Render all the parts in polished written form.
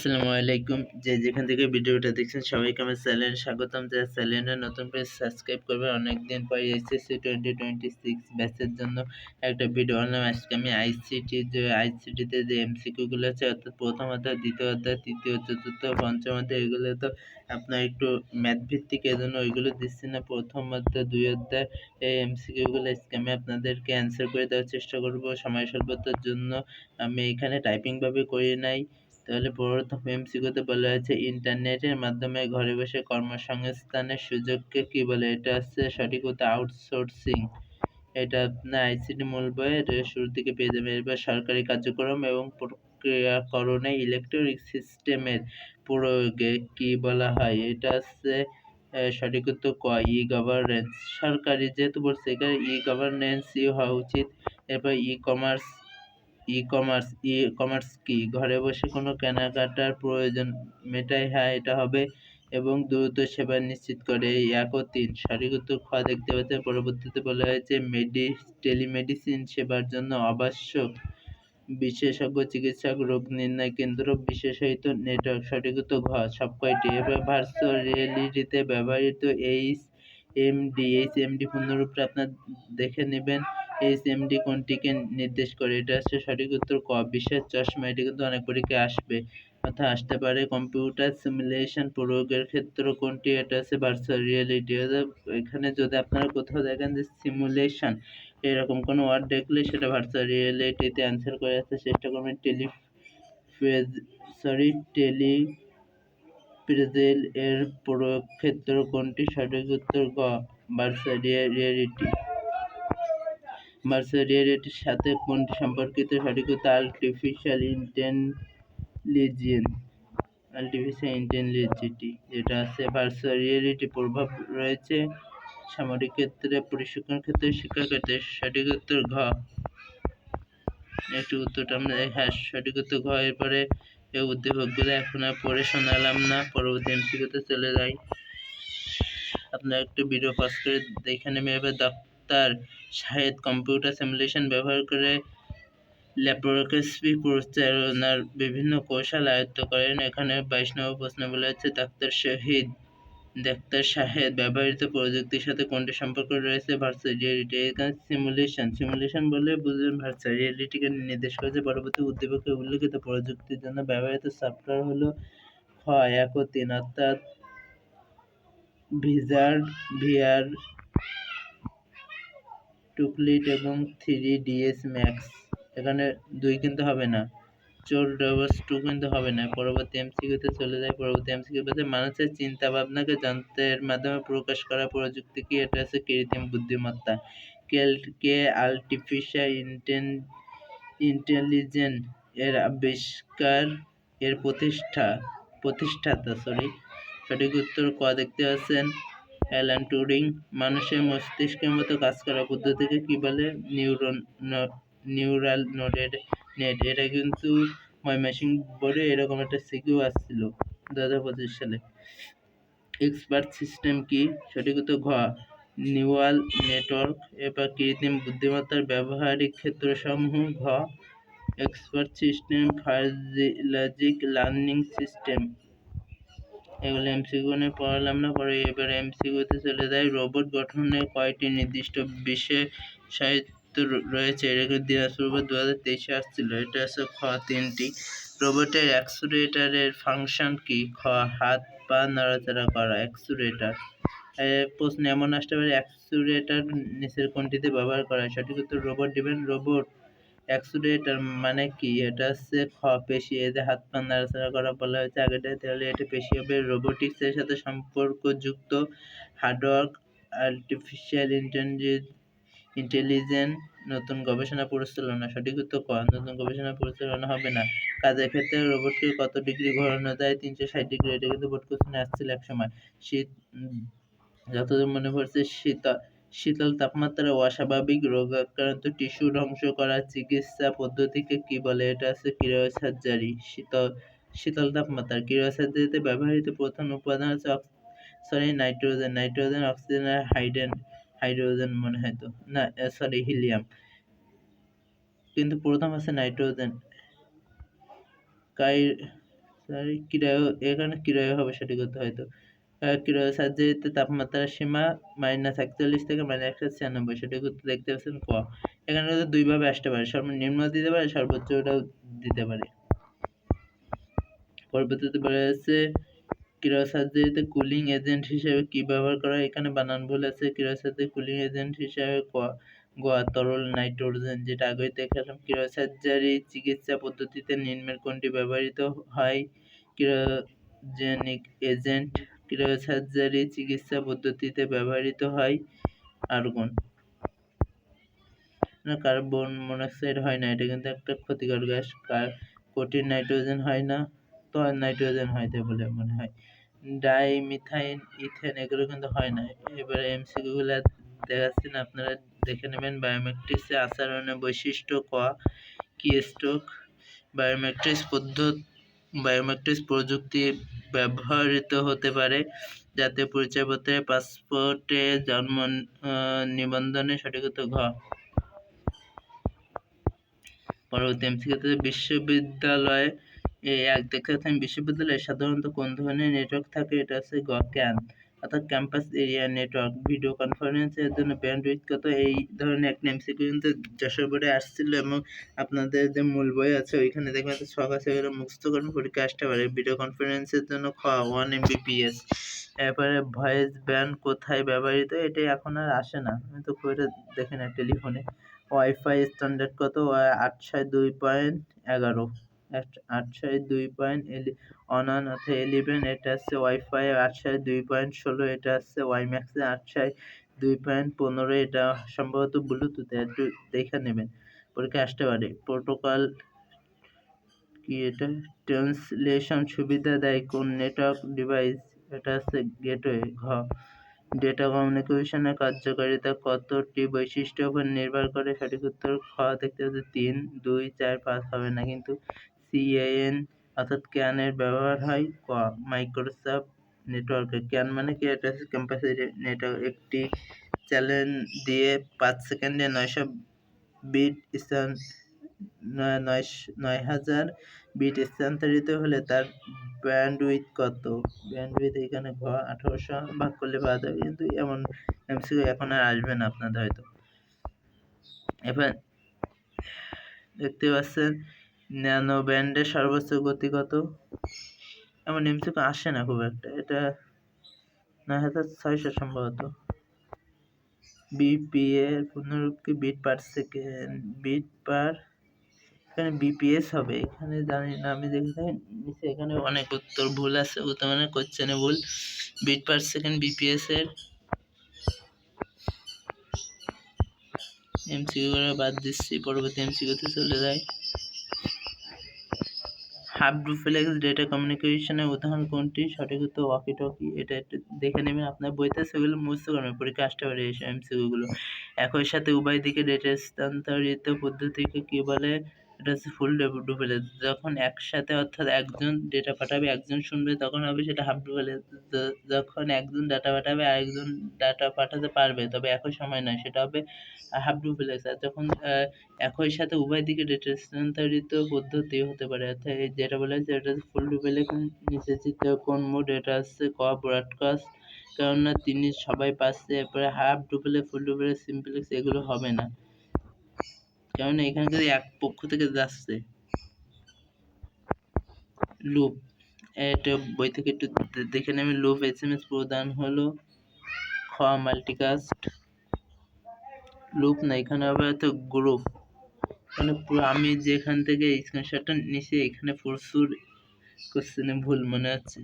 আসসালামু আলাইকুম। যে যেখান থেকে ভিডিওটা দেখছেন সবাইকে আমার চ্যানেলে স্বাগতম। যারা চ্যানেলে নতুন পেজ সাবস্ক্রাইব করবেন। অনেকদিন পর এসএসসি 2026 ব্যাচের জন্য একটা ভিডিও আনলাম। আজকে আমি আইসিটিতে যে এমসিকিউ গুলো আছে, অর্থাৎ প্রথম অধ্যায়, দ্বিতীয় অধ্যায়, তৃতীয়, চতুর্থ, পঞ্চম অধ্যায়, এগুলো তো আপনার একটু ম্যাথ ভিত্তিক, এজন্য ওইগুলো দিচ্ছি না। প্রথম অধ্যায়, দুই অধ্যায় এই এমসিকিউ গুলো আজকে আমি আপনাদেরকে অ্যান্সার করে দেওয়ার চেষ্টা করব সময় স্বল্পতার জন্য। আমি এখানে টাইপিং ভাবে করে নাই। তাহলে প্রথম এমসিকিউতে বলা আছে, ইন্টারনেটের মাধ্যমে ঘরে বসে কর্মসংস্থানের সুযোগকে কি বলে? এটা হচ্ছে সঠিক উত্তর আউটসোর্সিং। এটা আপনার আইসিটি মূল বইয়ের শুরুর দিকে পেয়ে যাবেন। এবার সরকারি কার্যক্রম এবং প্রক্রিয়াকরণে ইলেকট্রনিক সিস্টেমের প্রয়োগে কি বলা হয়? এটা হচ্ছে সঠিক উত্তর ক, ই গভর্নেন্স। সরকারি যেহেতু বলছে, এখানে ই গভর্নেন্সই হওয়া উচিত। এরপর ই কমার্স কি? ঘরে বসে কোনো কেনাকাটার প্রয়োজন মেটায়। হ্যাঁ, এটা হবে। এবং দ্রুত সেবা নিশ্চিত করে। এই ১ ও ৩ সঠিক উত্তর খ দেখতে পাচ্ছেন। পরবর্তীতে বলা হয়েছে, টেলিমেডিসিন সেবার জন্য আবশ্যক বিশেষজ্ঞ চিকিৎসক, রোগ নির্ণয় কেন্দ্র, বিশেষায়িত নেটওয়ার্ক। সঠিক উত্তর ঘ সব কয়টি। এবার ভার্চুয়াল রিয়েলিটিতে ব্যবহৃত এইচএমডি পূর্ণরূপটা আপনার দেখে নেবেন। এইচএমডি কোনটিকে নির্দেশ করে? এটা হচ্ছে সঠিক উত্তর ক, বিশেষ চশমা। এটি কিন্তু অনেক পরীক্ষায় আসবে, অর্থাৎ আসতে পারে। কম্পিউটার সিমুলেশন প্রয়োগের ক্ষেত্র কোনটি? এটা হচ্ছে ভার্চুয়াল রিয়েলিটি। এখানে যদি আপনারা কোথাও দেখেন যে সিমুলেশন এরকম কোনো ওয়ার্ড দেখলে সেটা ভার্চুয়াল রিয়েলিটিতে অ্যান্সার করে আসতে চেষ্টা করবেন। টেলিপ্রেজেল এর প্রয়োগ ক্ষেত্র কোনটি? সঠিক উত্তর গ, ভার্চুয়াল রিয়েলিটি। ভার্চুয়াল রিয়েলিটির সাথে কোনটি সম্পর্কিত? সঠিক উত্তর আর্টিফিশিয়াল ইন্টেলিজেন্সি, যেটা আছে ভার্চুয়াল রিয়েলিটি। প্রভাব রয়েছে সামরিক ক্ষেত্রে, প্রশিক্ষণ ক্ষেত্রে, শিক্ষা ক্ষেত্রে। সঠিক উত্তর ঘ। একটু উত্তরটা আমরা হ্যাঁ, সঠিক উত্তর ঘ। এরপরে এই উদ্দীপকগুলো এখন আর পড়ে শোনালাম না, পরবর্তী এমসিকিউতে চলে যাই। আপনারা একটু ভিডিও পজ করে দেখে নেবেন। এবার ডাক্তার শাহেদ কম্পিউটার সিমুলেশন ব্যবহার করে ল্যাপারোস্কোপি পরিচালনার বিভিন্ন কৌশল আয়ত্ত করেন। এখানে ২২ নম্বর প্রশ্ন বলা হচ্ছে, ডাক্তার শাহেদ ব্যবহৃত প্রযুক্তির সাথে কোনটি সম্পর্ক রয়েছে? Virtual reality. এখানে সিমুলেশন বলে বুঝবেন ভার্চুয়াল রিয়েলিটিকে নির্দেশ করেছে। পরবর্তী উদ্দীপকে উল্লেখিত প্রযুক্তির জন্য ব্যবহৃত সফটওয়্যার হলো খ, ১ ও ৩, অর্থাৎ ভিআর, টুকলিট এবং 3ds ম্যাক্স। এখানে ২ কিন্তু হবে না, চোর ডবস 2 কিন্তু হবে না। পরবর্তী এমসিকিউতে চলে যায়। পরবর্তী এমসিকিউ বলতে, মানুষের চিন্তা ভাবনাকে যন্ত্রের মাধ্যমে প্রকাশ করা প্রযুক্তি কি? এটা হচ্ছে কৃত্রিম বুদ্ধিমত্তা। কে আর্টিফিশিয়াল ইন্টেলিজেন্স এর আবিষ্কার এর প্রতিষ্ঠাতা। সঠিক উত্তর ক দেখতে পাচ্ছেন, অ্যালান টুরিং। মানুষের মস্তিষ্কের মতো কাজ করা পদ্ধতিকে কি বলে? Neural net. এটা কিন্তু ময়মনসিংহ বোর্ডে এরকম একটা সিকিউ আসছিল 2025 সালে। এক্সপার্ট সিস্টেম কি? সঠিক উত্তর ঘ, নিউরাল নেটওয়ার্ক। এবার কৃত্রিম বুদ্ধিমত্তার ব্যবহারিক ক্ষেত্রসমূহ। ঘ, এক্সপার্ট সিস্টেম, ফাজিলজিক লার্নিং সিস্টেম। এগুলো এমসিকিউ নিয়ে পড়ালাম না, পরে এবার এমসিকিউতে চলে যায়। রোবট গঠনে কয়টি নির্দিষ্ট বিশেষায়িত রয়েছে? এটা দিনাজপুর 2023 আসছিল। এটা হচ্ছে খ, 3টি। রোবটের অ্যাকচুয়েটরের ফাংশন কি? খ, হাত পা নড়াচড়া করা। অ্যাকচুয়েটর প্রশ্ন এমন আসতে পারে, অ্যাকচুয়েটর নিচের কোনটিতে ব্যবহার করা হয়? সঠিক উত্তর রোবট দিবেন। রোবট অ্যাকচুয়েটর মানে কি? এটা হচ্ছে খ, পেশি। এই যে হাত পা নাড়াচাড়া করা বলা হয়েছে আগেটায়, তাহলে এটা পেশি হবে। রোবোটিক্সের সাথে সম্পর্কযুক্ত হার্ডওয়ার্ক, আর্টিফিশিয়াল ইন্টেলিজেন্স, নতুন গবেষণা পরিচালনা। সঠিক উত্তর ক, নতুন গবেষণা পরিচালনা হবে না। কাজের ক্ষেত্রে রোবটকে কত ডিগ্রি ঘোরানো যায়? 360 ডিগ্রি। এটা কিন্তু বোর্ড কোশ্চেনে আসছিল এক সময়। যতদূর মনে পড়ছে, শীতল তাপমাত্রা অস্বাভাবিক রোগাক্রান্ত টিস্যু ধ্বংস করার চিকিৎসা পদ্ধতিকে কি বলে? এটা হচ্ছে ক্রায়োসার্জারি। শীতল তাপমাত্রা ক্রায়োসার্জারিতে ব্যবহৃত প্রধান উপাদান হচ্ছে নাইট্রোজেন, অক্সিজেন আর হাইড্রোজেন মনে হয় তো না, হিলিয়াম। কিন্তু প্রথম আছে নাইট্রোজেন। সরি ক্রায়ো, এখানে ক্রায়ো হবে সঠিকত হয়তো। ক্রায়ো সার্জারিতে তাপমাত্রার সীমা -41 থেকে -196, সঠিক উত্তর দেখতে পাচ্ছেন ক। এখানে কিন্তু দুইভাবে আসতে পারে, সর্বনিম্ন দিতে পারে, সর্বোচ্চটাও দিতে পারে। পরবর্তীতে বলা যাচ্ছে ক্রায়োসার্জারিতে কুলিং এজেন্ট হিসেবে কি ব্যবহার করা হয়? এখানে বানান ভুল আছে। ক্রায়োসার্জারি কুলিং এজেন্ট হিসেবে গ তরল নাইট্রোজেন, যেটা আগেই দেখালাম। ক্রায়োসার্জারি চিকিৎসা পদ্ধতিতে নিম্নের কোনটি ব্যবহৃত হয়? Cryogenic agent. ক্রায়োসার্জারি চিকিৎসা পদ্ধতিতে ব্যবহৃত হয় আর্গন। না, কার্বন মনোক্সাইড হয় না, এটা কিন্তু একটা ক্ষতিকর গ্যাস। কঠিন নাইট্রোজেন হয় না, তো নাইট্রোজেন হয় তাই বলে মনে হয়। ডাইমিথাইল ইথেন এগুলো কিন্তু হয় না। এবারে এমসিকিউ গুলো দেখাচ্ছি না, আপনারা দেখে নেবেন। বায়োমেট্রিক্সে আচরণের বৈশিষ্ট্য কি স্ট্রোক। বায়োমেট্রিক্স প্রযুক্তি ব্যবহৃত হতে পারে জাতীয় পরিচয়পত্রে, পাসপোর্টে, জন্ম নিবন্ধনে, সঠিক উত্তর ঘ। পরবর্তী এমসিকিউতে বিশ্ববিদ্যালয়ে বিশ্ববিদ্যালয়ে সাধারণত কোন ধরনের নেটওয়ার্ক থাকে? এটা হচ্ছে গ ক্যান, অর্থাৎ ক্যাম্পাস এরিয়া নেটওয়ার্ক। ভিডিও কনফারেন্সের জন্য ব্যান্ডউইথ কত? এই ধরনের একটা এমসিকিউ কিন্তু যশোর বোর্ডে আসছিল, এবং আপনাদের যে মূল বই আছে ওইখানে দেখবেন একটা ছক আছে, ওগুলো মুখস্থ করুন, পরীক্ষা আসতে পারে। ভিডিও কনফারেন্সের জন্য 1 MBPS। এরপরে ভয়েস ব্যান্ড কোথায় ব্যবহৃত? এটা এখন আর আসে না, আমি তো করে দেখি না টেলিফোনে। ওয়াইফাই স্ট্যান্ডার্ড কত? 802.11, 802.11 অর্থাৎ 11, এটা হচ্ছে ওয়াইফাই। 802.16, এটা হচ্ছে ওয়াইম্যাক্স। 802.15, এটা সম্ভবত ব্লুটুথ, একটু দেখে নেবেন, পরীক্ষা আসতে পারে। প্রোটোকল কি? এটা ট্রান্সলেশন সুবিধা দেয় কোন নেটওয়ার্ক ডিভাইস? এটা হচ্ছে গেটওয়ে, ঘ। ডেটা কমিউনিকেশনের কার্যকারিতা কতটি বৈশিষ্ট্যের উপর নির্ভর করে? সঠিক উত্তর খ দেখতে হচ্ছে 3, 2, 4, 5 হবে না, কিন্তু CAN অর্থাৎ ক্যান এর ব্যবহার হয় ক। মাইক্রোসফট নেটওয়ার্কে ক্যান মানে কি? এটা হচ্ছে ক্যাম্পাস নেটওয়ার্ক। একটি চ্যানেল দিয়ে 5 সেকেন্ডে 900 বিট 9000 বিট স্থানান্তরিত হলে তার ব্যান্ডউইথ কত? ব্যান্ডউইথ এখানে ঘ 1800 ভাগ করলে পাওয়া যাবে, কিন্তু এমন এমসিকিউ এখন আর আসবে না আপনাদের হয়তো। এবার দেখতে পাচ্ছেন ন্যানো ব্যান্ডের সর্বোচ্চ গতি কত? এমন এমসিকিউ আসে না খুব একটা, এটা 9600 সম্ভবত। বিপিএ এর পূর্ণরূপ কি? বিট পার সেকেন্ড, বিট পার, এখানে বিপিএস হবে, এখানে জানি না, আমি দেখি নিচে এখানে অনেক উত্তর ভুল আছে, উত্তর মানে কোশ্চেনে ভুল। বিট পার সেকেন্ড বিপিএস এর। এমসিকিউ গুলো বাদ দিচ্ছি, পরবর্তী এমসিকিউতে চলে যায়। হাফ ডুপ্লেক্স ডেটা কমিউনিকেশনের উদাহরণ কোনটি? সঠিক উত্তর ওয়াকি টকি। এটা একটু দেখে নেবেন, আপনার বইতে সেগুলো মুখস্থ করবেন, পরীক্ষা আসতে পারে এই এমসিকিউ গুলো। একই সাথে উভয় দিকে ডেটা স্থানান্তরিত পদ্ধতিকে কি বলে? এটা হচ্ছে ফুল ডুপ্লেক্স। যখন একসাথে অর্থাৎ একজন ডেটা পাঠাবে, একজন শুনবে, তখন হবে সেটা হাফ ডুপ্লেক্স। যখন একজন ডাটা পাঠাবে আরেকজন ডাটা পাঠাতে পারবে, তবে একই সময় নয়, সেটা হবে হাফ ডুপ্লেক্স। আর যখন একই সাথে উভয় দিকে ডেটা স্থানান্তরিত পদ্ধতি হতে পারে, অর্থাৎ যেটা বলা হয়েছে এটা হচ্ছে ফুল ডুপ্লেক্স। নিচে চিত্র কোন মোড? এটা হচ্ছে ক ব্রডকাস্ট, কেননা তিনি সবাই পাচ্ছে। এরপরে half duplex, full duplex, simplex এগুলো হবে না, কেননা এখানে যদি এক পক্ষ থেকে যাচ্ছে। লুপ, এটা বই থেকে একটু দেখে নেবেন। লুপ এসএমএস প্রদান হলো খ মাল্টিকাস্ট। লুপ না, এখানে হবে হয়তো গ্রুপ। মানে আমি যেখান থেকে স্ক্রিনশটটা নিছি এখানে প্রচুর কোশ্চেনে ভুল মনে হচ্ছে।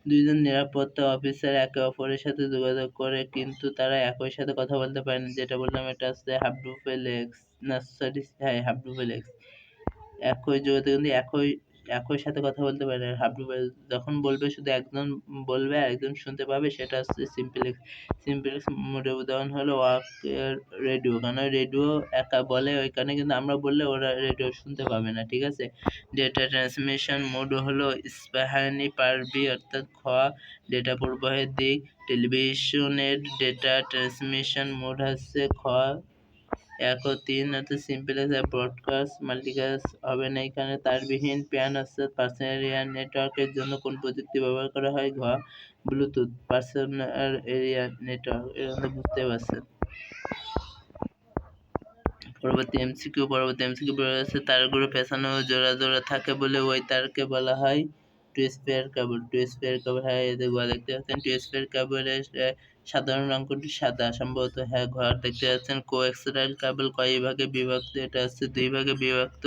দুইজন নিরাপত্তা অফিসার একে অপরের সাথে যোগাযোগ করে, কিন্তু তারা একই সাথে কথা বলতে পারে না, যেটা বললাম এটা হচ্ছে হাফ ডুপ্লেক্স। না সরি, হ্যাঁ হাফ ডুপ্লেক্স। একই যোগাযোগ কিন্তু একই সাথে কথা বলতে পারে না, হাফ ডুপ্লেক্স। যখন বলবে শুধু একজন বলবে আর একজন শুনতে পাবে, সেটা হচ্ছে সিমপ্লেক্স। সিমপ্লেক্স মোডের উদাহরণ হলো ওয়াক রেডিও, কারণ রেডিও একা বলে ওইখানে, কিন্তু আমরা বললে ওরা রেডিও শুনতে পাবে না, ঠিক আছে। ডেটা ট্রান্সমিশন মোড হলো স্পাহানি পারবি, অর্থাৎ খ ডেটা প্রবাহের দিক। টেলিভিশনের ডেটা ট্রান্সমিশন মোড হচ্ছে খ 1 ও 3 অর্থাৎ সিম্পল আছে ব্রডকাস্ট মাল্টিকাস্ট হবে না এখানে তারবিহীন প্যান অর্থাৎ পার্সোনাল এরিয়া নেটওয়ার্কের জন্য কোন প্রযুক্তি ব্যবহার করা হয় ব্লুটুথ পার্সোনাল এরিয়া নেটওয়ার্ক এর বুঝতে পারছেন। পরবর্তী এমসিকিউ আছে তারগুলো পেছানো ও জোড়া জোড়া থাকে বলে ওই তারকে বলা হয় টু স্পেয়ার কেবল। হ্যাঁ এই যে ঘর দেখতে পাচ্ছেন টু স্পেয়ার কেবলের সাধারণ রঙ কোনটি সাদা সম্ভবত হ্যাঁ ঘর দেখতে পাচ্ছেন কোএক্সিয়াল কেবল কয় ভাগে বিভক্ত এটা হচ্ছে 2 ভাগে বিভক্ত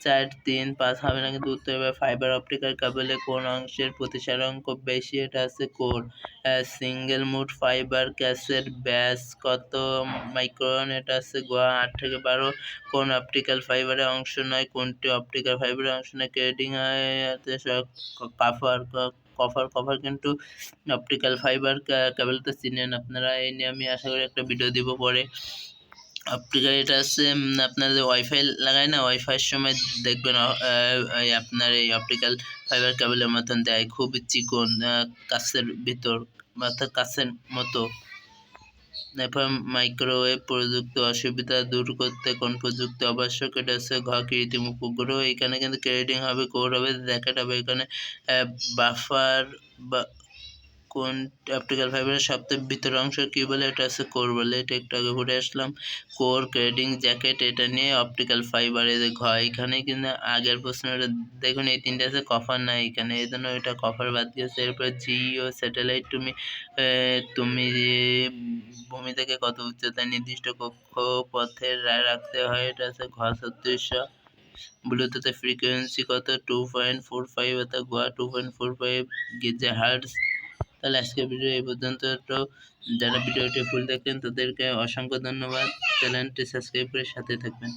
4 3 5 হবে না কিন্তু উত্তর হবে ফাইবার অপটিক্যাল কেবলের কোন অংশের প্রতিসারাঙ্ক বেশি এটা হচ্ছে কোর। সিঙ্গেল মুড ফাইবার ক্যাসেট ব্যাস কত মাইক্রন এটা হচ্ছে 8 থেকে 12। কোন অপটিক্যাল ফাইবারের অংশ নয় কোনটি অপটিক্যাল ফাইবারের অংশ নয় কেডিং কপার কপার কিন্তু অপটিক্যাল ফাইবার কেবল তো চিনেন আপনারা এই নিয়ে আমি আশা করি একটা ভিডিও দিব পরে। অপটিক্যাল এটা হচ্ছে আপনার যে ওয়াইফাই লাগায় না ওয়াইফাইয়ের সময় দেখবেন আপনার এই অপটিক্যাল ফাইবার কেবলের মতন দেয় খুব চিকন কাছের ভিতর অর্থাৎ কাছের মতো। এরপর মাইক্রোওয়েভ প্রযুক্তি অসুবিধা দূর করতে কোন প্রযুক্তি আবশ্যক এটা হচ্ছে কৃত্রিম উপগ্রহ এখানে কিন্তু ক্রেডিং হবে কোড হবে জ্যাকেট হবে এখানে বাফার বা কোন অপটিক্যাল ফাইবারের সবথেকে ভিতরের অংশ কি বলে এটা হচ্ছে কোর বলে এটা একটু আগে ঘুরে আসলাম। কোর ক্রেডিং জ্যাকেট এটা নিয়ে অপটিক্যাল ফাইবারের এখানে কিন্তু আগের প্রশ্নটা দেখুন এই তিনটে আছে কপার নাই এখানে এই জন্য এটা কপার বাদ দিয়েছে। এরপরে জিও স্যাটেলাইট তুমি ভূমি থেকে কত উচ্চতায় নির্দিষ্ট কক্ষপথে রাখতে হয় এটা হচ্ছে ঘ 3600। ব্লুটুথের ফ্রিকোয়েন্সি কত 2.45 অর্থাৎ 2.45 গিগাহার্টজ। তাহলে আজকের ভিডিও এই পর্যন্ত। তো যারা ভিডিওটি ফুল দেখলেন তাদেরকে অসংখ্য ধন্যবাদ। চ্যানেলটি সাবস্ক্রাইব করে সাথে থাকবেন।